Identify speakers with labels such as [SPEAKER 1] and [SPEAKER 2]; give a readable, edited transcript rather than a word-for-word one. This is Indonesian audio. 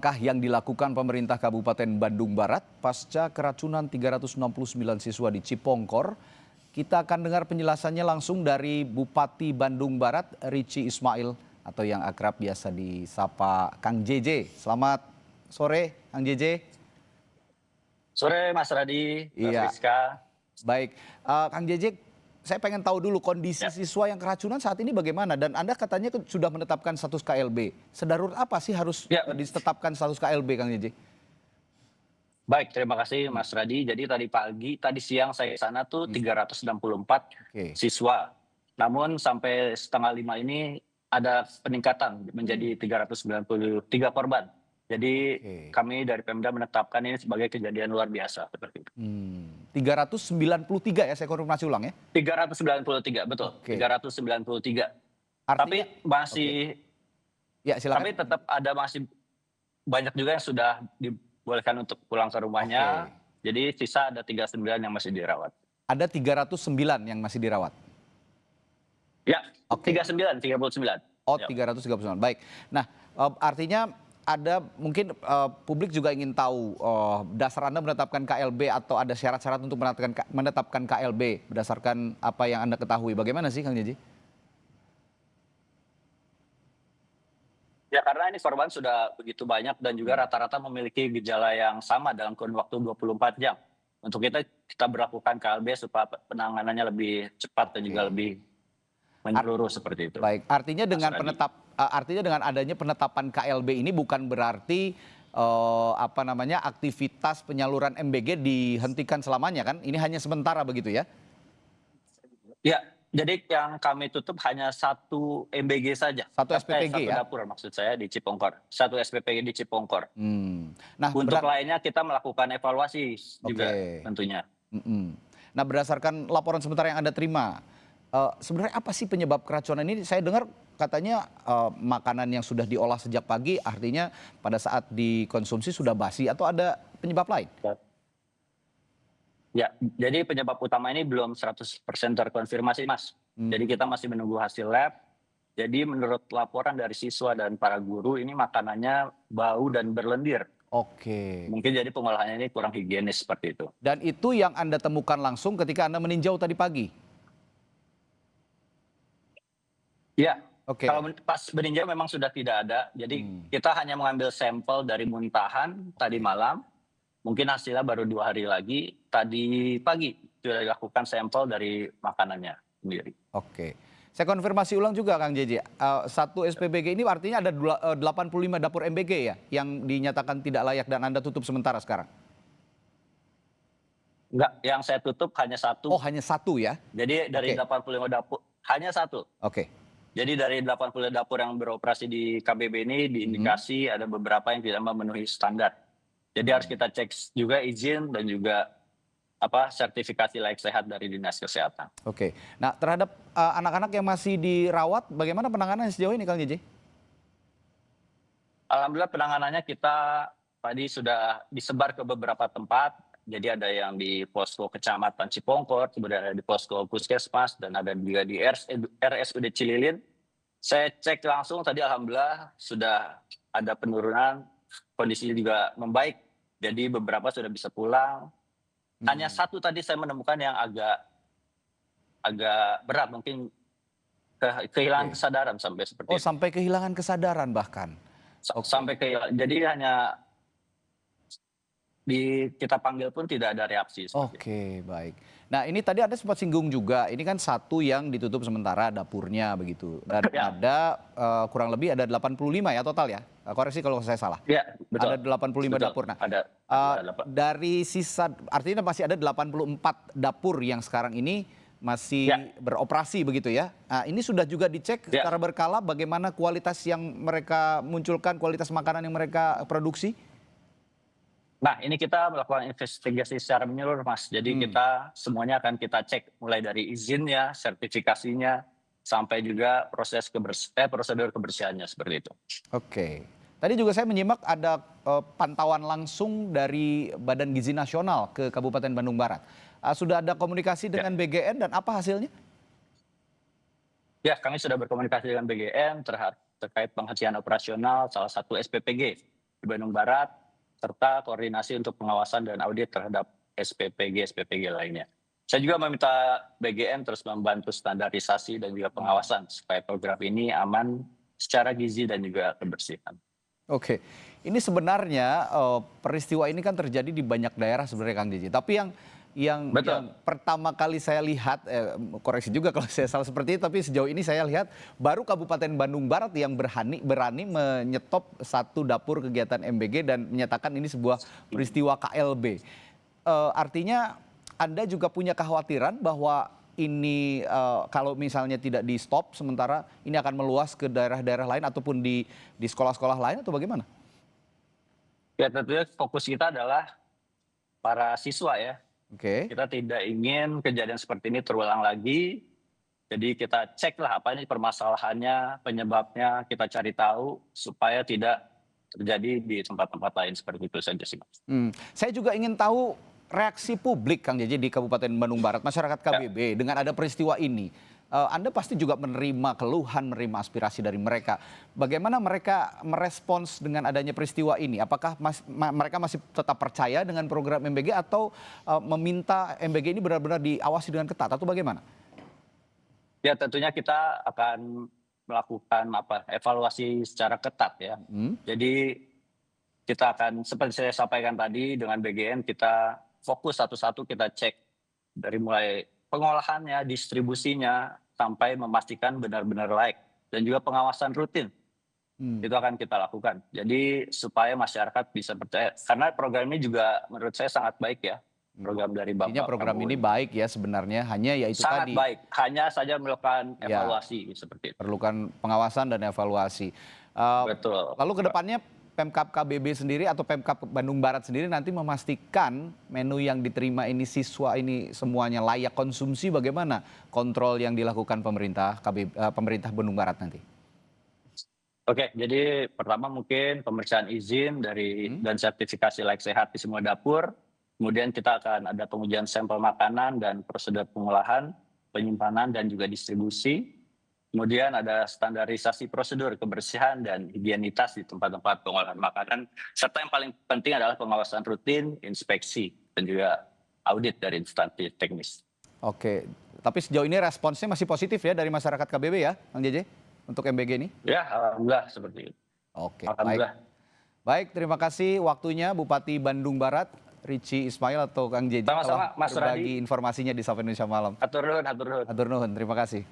[SPEAKER 1] Langkah yang dilakukan pemerintah Kabupaten Bandung Barat pasca keracunan 369 siswa di Cipongkor. Kita akan dengar penjelasannya langsung dari Bupati Bandung Barat, Richie Ismail, atau yang akrab biasa disapa Kang JJ. Selamat sore, Kang JJ.
[SPEAKER 2] Sore Mas Radi, Mbak
[SPEAKER 1] Iya,
[SPEAKER 2] Friska.
[SPEAKER 1] baik. Kang JJ, saya pengen tahu dulu kondisi
[SPEAKER 2] Ya,
[SPEAKER 1] siswa yang keracunan saat ini bagaimana? Dan Anda katanya sudah menetapkan status KLB. Sedarurat apa sih harus
[SPEAKER 2] ya,
[SPEAKER 1] ditetapkan status KLB, Kang JJ?
[SPEAKER 2] baik, terima kasih
[SPEAKER 1] Hmm,
[SPEAKER 2] Mas Radi. Jadi tadi siang saya ke sana tuh
[SPEAKER 1] hmm,
[SPEAKER 2] 364
[SPEAKER 1] Oke.
[SPEAKER 2] siswa. Namun sampai setengah lima ini ada peningkatan
[SPEAKER 1] Hmm,
[SPEAKER 2] menjadi 393 korban. Jadi
[SPEAKER 1] Oke.
[SPEAKER 2] kami dari Pemda menetapkan ini sebagai kejadian luar biasa seperti itu.
[SPEAKER 1] 393 ya, saya konfirmasi ulang ya?
[SPEAKER 2] 393, betul,
[SPEAKER 1] Oke,
[SPEAKER 2] 393.
[SPEAKER 1] artinya
[SPEAKER 2] Tapi
[SPEAKER 1] oke.
[SPEAKER 2] masih
[SPEAKER 1] Ya silakan.
[SPEAKER 2] tapi tetap ada masih banyak juga yang sudah dibolehkan untuk pulang ke rumahnya,
[SPEAKER 1] Oke.
[SPEAKER 2] jadi sisa ada 39 yang masih dirawat.
[SPEAKER 1] Ada 309 yang masih dirawat?
[SPEAKER 2] Ya,
[SPEAKER 1] Oke.
[SPEAKER 2] 39, 39.
[SPEAKER 1] Oh,
[SPEAKER 2] Ya.
[SPEAKER 1] 339. Baik. Nah, artinya ada mungkin publik juga ingin tahu dasar Anda menetapkan KLB atau ada syarat-syarat untuk menetapkan KLB berdasarkan apa yang Anda ketahui. Bagaimana sih, Kang Jeji?
[SPEAKER 2] Ya karena ini korban sudah begitu banyak dan juga
[SPEAKER 1] Hmm.
[SPEAKER 2] rata-rata memiliki gejala yang sama dalam kurun waktu 24 jam. Untuk kita berlakukan KLB supaya penanganannya lebih cepat dan juga
[SPEAKER 1] Oke.
[SPEAKER 2] lebih
[SPEAKER 1] Art-
[SPEAKER 2] menyeluruh seperti itu,
[SPEAKER 1] Baik, artinya
[SPEAKER 2] Mas
[SPEAKER 1] dengan
[SPEAKER 2] Radi.
[SPEAKER 1] artinya dengan adanya penetapan KLB ini bukan berarti apa namanya aktivitas penyaluran MBG dihentikan selamanya kan? Ini hanya sementara begitu ya?
[SPEAKER 2] Ya, jadi yang kami tutup hanya satu MBG saja,
[SPEAKER 1] Satu SPPG
[SPEAKER 2] satu
[SPEAKER 1] ya?
[SPEAKER 2] dapur maksud saya di Cipongkor, satu SPPG di Cipongkor.
[SPEAKER 1] Nah
[SPEAKER 2] Untuk lainnya kita melakukan evaluasi juga
[SPEAKER 1] oke.
[SPEAKER 2] tentunya.
[SPEAKER 1] Mm-mm. Nah berdasarkan laporan sementara yang Anda terima, sebenarnya apa sih penyebab keracunan ini? Saya dengar katanya makanan yang sudah diolah sejak pagi artinya pada saat dikonsumsi sudah basi atau ada penyebab lain?
[SPEAKER 2] Ya, jadi penyebab utama ini belum 100% terkonfirmasi, Mas. Jadi
[SPEAKER 1] Hmm,
[SPEAKER 2] kita masih menunggu hasil lab. Jadi menurut laporan dari siswa dan para guru ini makanannya bau dan berlendir.
[SPEAKER 1] oke.
[SPEAKER 2] Mungkin jadi pengolahannya ini kurang higienis seperti itu.
[SPEAKER 1] Dan itu yang Anda temukan langsung ketika Anda meninjau tadi pagi?
[SPEAKER 2] Ya, kalau
[SPEAKER 1] Oke.
[SPEAKER 2] pas meninjau memang sudah tidak ada. Jadi
[SPEAKER 1] Hmm,
[SPEAKER 2] kita hanya mengambil sampel dari muntahan tadi
[SPEAKER 1] oke.
[SPEAKER 2] malam. Mungkin hasilnya baru 2 hari lagi. Tadi pagi sudah dilakukan sampel dari makanannya sendiri.
[SPEAKER 1] Oke. Saya konfirmasi ulang juga Kang JJ. Satu SPBG ini artinya ada 85 dapur MBG ya yang dinyatakan tidak layak dan Anda tutup sementara sekarang?
[SPEAKER 2] Enggak, yang saya tutup hanya
[SPEAKER 1] Oh,
[SPEAKER 2] satu.
[SPEAKER 1] hanya satu ya?
[SPEAKER 2] Jadi dari
[SPEAKER 1] Oke.
[SPEAKER 2] 85 dapur, hanya satu.
[SPEAKER 1] Oke.
[SPEAKER 2] Jadi dari 80 dapur yang beroperasi di KBB ini
[SPEAKER 1] Mhm.
[SPEAKER 2] diindikasi ada beberapa yang tidak memenuhi standar. Jadi harus
[SPEAKER 1] Mmm,
[SPEAKER 2] kita cek juga izin dan juga sertifikasi layak sehat dari Dinas Kesehatan.
[SPEAKER 1] oke. Nah, terhadap, anak-anak yang masih dirawat, bagaimana penanganan sejauh ini, Kang JJ?
[SPEAKER 2] Alhamdulillah penanganannya kita tadi sudah disebar ke beberapa tempat. Jadi ada yang di posko Kecamatan Cipongkor, kemudian ada di posko Puskesmas, dan ada juga di RSUD Cililin. Saya cek langsung tadi alhamdulillah sudah ada penurunan, kondisinya juga membaik. Jadi beberapa sudah bisa pulang. Hanya
[SPEAKER 1] Mhm.
[SPEAKER 2] satu tadi saya menemukan yang agak agak berat, mungkin kehilangan
[SPEAKER 1] Oke.
[SPEAKER 2] kesadaran sampai
[SPEAKER 1] Oh,
[SPEAKER 2] seperti itu.
[SPEAKER 1] sampai kehilangan kesadaran bahkan? Oke.
[SPEAKER 2] Sampai jadi hanya kita panggil pun tidak ada reaksi seperti itu.
[SPEAKER 1] Oke, baik. Nah, ini tadi Anda sempat singgung juga, ini kan satu yang ditutup sementara dapurnya begitu, dan
[SPEAKER 2] Ya,
[SPEAKER 1] ada, kurang lebih ada 85 ya total ya? Koreksi kalau saya salah.
[SPEAKER 2] ya, betul.
[SPEAKER 1] Ada 85
[SPEAKER 2] Betul.
[SPEAKER 1] dapur. Nah,
[SPEAKER 2] Ada dapat.
[SPEAKER 1] dari sisa artinya masih ada 84 dapur yang sekarang ini
[SPEAKER 2] Ya,
[SPEAKER 1] masih beroperasi begitu ya? Nah, ini sudah juga dicek
[SPEAKER 2] ya.
[SPEAKER 1] secara berkala bagaimana kualitas yang mereka munculkan, kualitas makanan yang mereka produksi?
[SPEAKER 2] Nah, ini kita melakukan investigasi secara menyeluruh, Mas. Jadi
[SPEAKER 1] Hmm,
[SPEAKER 2] kita semuanya akan kita cek mulai dari izinnya, sertifikasinya, sampai juga prosedur kebersihannya seperti itu.
[SPEAKER 1] oke. Tadi juga saya menyimak ada pantauan langsung dari Badan Gizi Nasional ke Kabupaten Bandung Barat. Sudah ada komunikasi
[SPEAKER 2] Ya,
[SPEAKER 1] dengan BGN dan apa hasilnya?
[SPEAKER 2] ya, kami sudah berkomunikasi dengan BGN terkait penghentian operasional salah satu SPPG. di Bandung Barat, serta koordinasi untuk pengawasan dan audit terhadap SPPG lainnya. Saya juga meminta BGN terus membantu standarisasi dan juga pengawasan supaya program ini aman secara gizi dan juga kebersihan.
[SPEAKER 1] Oke, ini sebenarnya peristiwa ini kan terjadi di banyak daerah sebenarnya Kang Jeje. Tapi yang
[SPEAKER 2] Betul.
[SPEAKER 1] pertama kali saya lihat, koreksi juga kalau saya salah seperti itu, tapi sejauh ini saya lihat baru Kabupaten Bandung Barat yang berani menyetop satu dapur kegiatan MBG dan menyatakan ini sebuah peristiwa KLB. Artinya Anda juga punya kekhawatiran bahwa ini kalau misalnya tidak di stop sementara ini akan meluas ke daerah-daerah lain ataupun di sekolah-sekolah lain atau bagaimana?
[SPEAKER 2] Ya tentunya fokus kita adalah para siswa ya.
[SPEAKER 1] Oke.
[SPEAKER 2] Kita tidak ingin kejadian seperti ini terulang lagi. Jadi kita cek lah apa ini permasalahannya, penyebabnya, kita cari tahu supaya tidak terjadi di tempat-tempat lain seperti itu saja sih, Mas.
[SPEAKER 1] Saya juga ingin tahu reaksi publik Kang Jeje di Kabupaten Bandung Barat, masyarakat KBB dengan ada peristiwa ini. Anda pasti juga menerima keluhan, menerima aspirasi dari mereka. Bagaimana mereka merespons dengan adanya peristiwa ini? Apakah mereka masih tetap percaya dengan program MBG atau meminta MBG ini benar-benar diawasi dengan ketat atau bagaimana?
[SPEAKER 2] Ya tentunya kita akan melakukan evaluasi secara ketat ya. Jadi kita akan seperti saya sampaikan tadi dengan BGN kita fokus satu-satu kita cek dari mulai pengolahannya, distribusinya sampai memastikan benar-benar layak dan juga pengawasan rutin. Itu akan kita lakukan. Jadi supaya masyarakat bisa percaya karena program ini juga menurut saya sangat baik ya. Program dari Bapak
[SPEAKER 1] Intinya program
[SPEAKER 2] Prabowo
[SPEAKER 1] ini baik ya sebenarnya, hanya ya itu
[SPEAKER 2] sangat
[SPEAKER 1] tadi.
[SPEAKER 2] baik, hanya saja melakukan
[SPEAKER 1] Ya.
[SPEAKER 2] evaluasi seperti itu.
[SPEAKER 1] Perlukan pengawasan dan evaluasi.
[SPEAKER 2] Betul.
[SPEAKER 1] Lalu ke depannya Pemkab KBB sendiri atau Pemkab Bandung Barat sendiri nanti memastikan menu yang diterima ini siswa ini semuanya layak konsumsi, bagaimana kontrol yang dilakukan pemerintah Bandung Barat nanti?
[SPEAKER 2] Oke, jadi pertama mungkin pemeriksaan izin dan sertifikasi layak sehat di semua dapur. Kemudian kita akan ada pengujian sampel makanan dan prosedur pengolahan, penyimpanan dan juga distribusi. Kemudian ada standarisasi prosedur kebersihan dan higienitas di tempat-tempat pengolahan makanan. Serta yang paling penting adalah pengawasan rutin, inspeksi, dan juga audit dari instansi teknis.
[SPEAKER 1] Oke, tapi sejauh ini responsnya masih positif ya dari masyarakat KBB ya, Kang Jeje, untuk MBG ini?
[SPEAKER 2] Ya, alhamdulillah seperti itu.
[SPEAKER 1] Oke,
[SPEAKER 2] Alhamdulillah.
[SPEAKER 1] baik, terima kasih waktunya Bupati Bandung Barat, Richie Ismail atau Kang Jeje
[SPEAKER 2] Sama-sama,
[SPEAKER 1] telah
[SPEAKER 2] Mas
[SPEAKER 1] berbagi
[SPEAKER 2] Radi.
[SPEAKER 1] informasinya di Sapa Indonesia Malam.
[SPEAKER 2] Atur nuhun, atur nuhun.
[SPEAKER 1] Hatur nuhun, terima kasih.